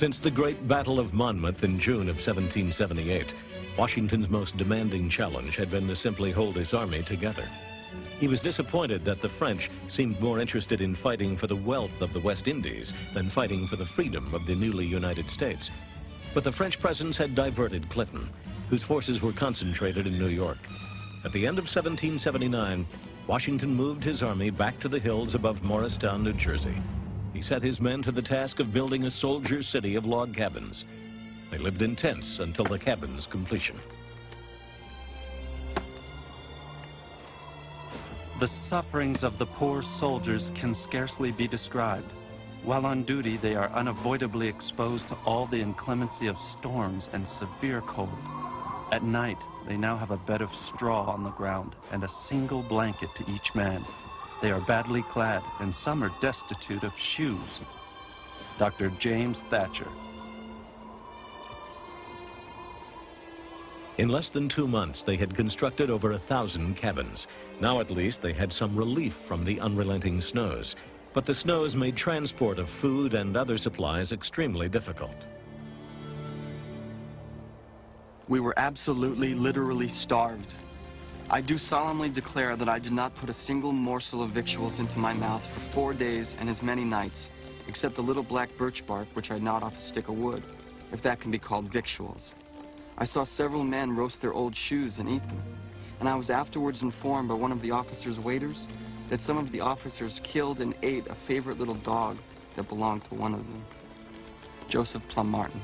Since the Great Battle of Monmouth in June of 1778, Washington's most demanding challenge had been to simply hold his army together. He was disappointed that the French seemed more interested in fighting for the wealth of the West Indies than fighting for the freedom of the newly United States. But the French presence had diverted Clinton, whose forces were concentrated in New York. At the end of 1779, Washington moved his army back to the hills above Morristown, New Jersey. He set his men to the task of building a soldier city of log cabins. They lived in tents until the cabin's completion. The sufferings of the poor soldiers can scarcely be described. While on duty, they are unavoidably exposed to all the inclemency of storms and severe cold. At night, they now have a bed of straw on the ground and a single blanket to each man. They are badly clad, and some are destitute of shoes. Dr. James Thatcher. In less than 2 months, they had constructed over 1,000 cabins. Now at least they had some relief from the unrelenting snows. But the snows made transport of food and other supplies extremely difficult. We were absolutely, literally starved. I do solemnly declare that I did not put a single morsel of victuals into my mouth for 4 days and as many nights, except a little black birch bark which I gnawed off a stick of wood, if that can be called victuals. I saw several men roast their old shoes and eat them, and I was afterwards informed by one of the officers' waiters that some of the officers killed and ate a favorite little dog that belonged to one of them. Joseph Plum Martin.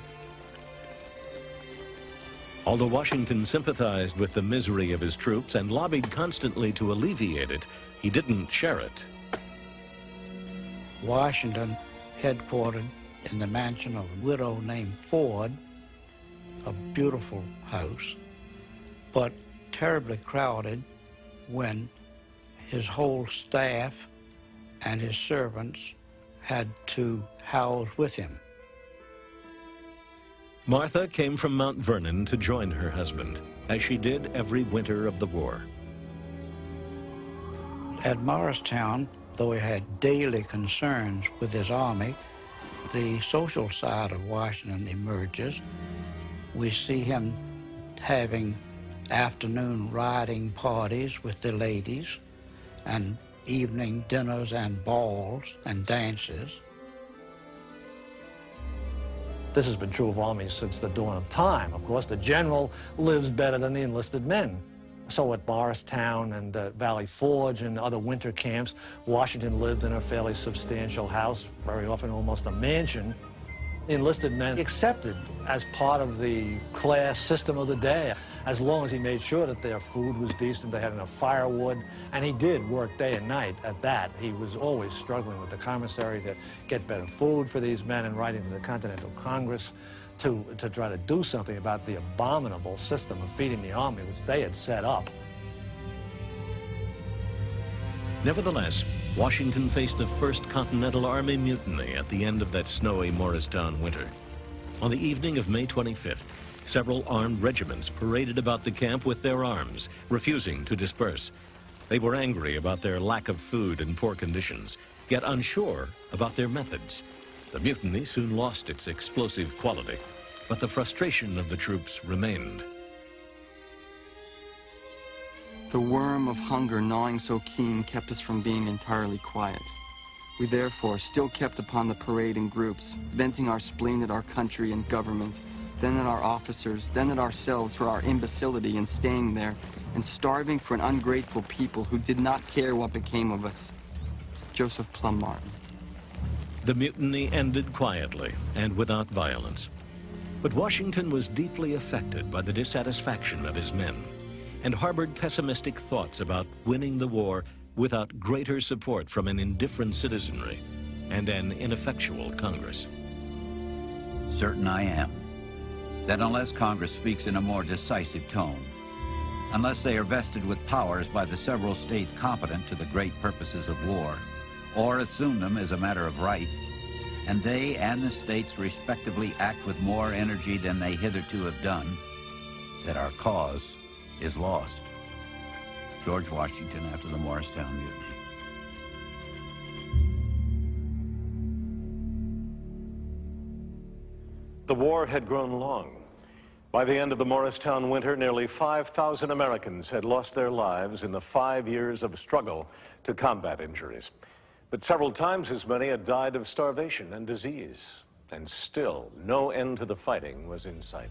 Although Washington sympathized with the misery of his troops and lobbied constantly to alleviate it, he didn't share it. Washington headquartered in the mansion of a widow named Ford, a beautiful house, but terribly crowded when his whole staff and his servants had to house with him. Martha came from Mount Vernon to join her husband, as she did every winter of the war. At Morristown, though he had daily concerns with his army, the social side of Washington emerges. We see him having afternoon riding parties with the ladies and evening dinners and balls and dances. This has been true of armies since the dawn of time. Of course, the general lives better than the enlisted men. So at Morristown and Valley Forge and other winter camps, Washington lived in a fairly substantial house, very often almost a mansion. The enlisted men accepted as part of the class system of the day, as long as he made sure that their food was decent, they had enough firewood, and he did work day and night at that. He was always struggling with the commissary to get better food for these men and writing to the Continental Congress to try to do something about the abominable system of feeding the army, which they had set up. Nevertheless, Washington faced the first Continental Army mutiny at the end of that snowy Morristown winter. On the evening of May 25th, several armed regiments paraded about the camp with their arms, refusing to disperse. They were angry about their lack of food and poor conditions, yet unsure about their methods. The mutiny soon lost its explosive quality, but the frustration of the troops remained. The worm of hunger gnawing so keen kept us from being entirely quiet. We therefore still kept upon the parade in groups, venting our spleen at our country and government, then at our officers, then at ourselves for our imbecility in staying there, and starving for an ungrateful people who did not care what became of us. Joseph Plum Martin. The mutiny ended quietly and without violence. But Washington was deeply affected by the dissatisfaction of his men and harbored pessimistic thoughts about winning the war without greater support from an indifferent citizenry and an ineffectual Congress. Certain I am that unless Congress speaks in a more decisive tone, unless they are vested with powers by the several states competent to the great purposes of war, or assume them as a matter of right, and they and the states respectively act with more energy than they hitherto have done, that our cause is lost. George Washington after the Morristown Mutiny. The war had grown long. By the end of the Morristown winter, nearly 5,000 Americans had lost their lives in the 5 years of struggle to combat injuries. But several times as many had died of starvation and disease. And still, no end to the fighting was in sight.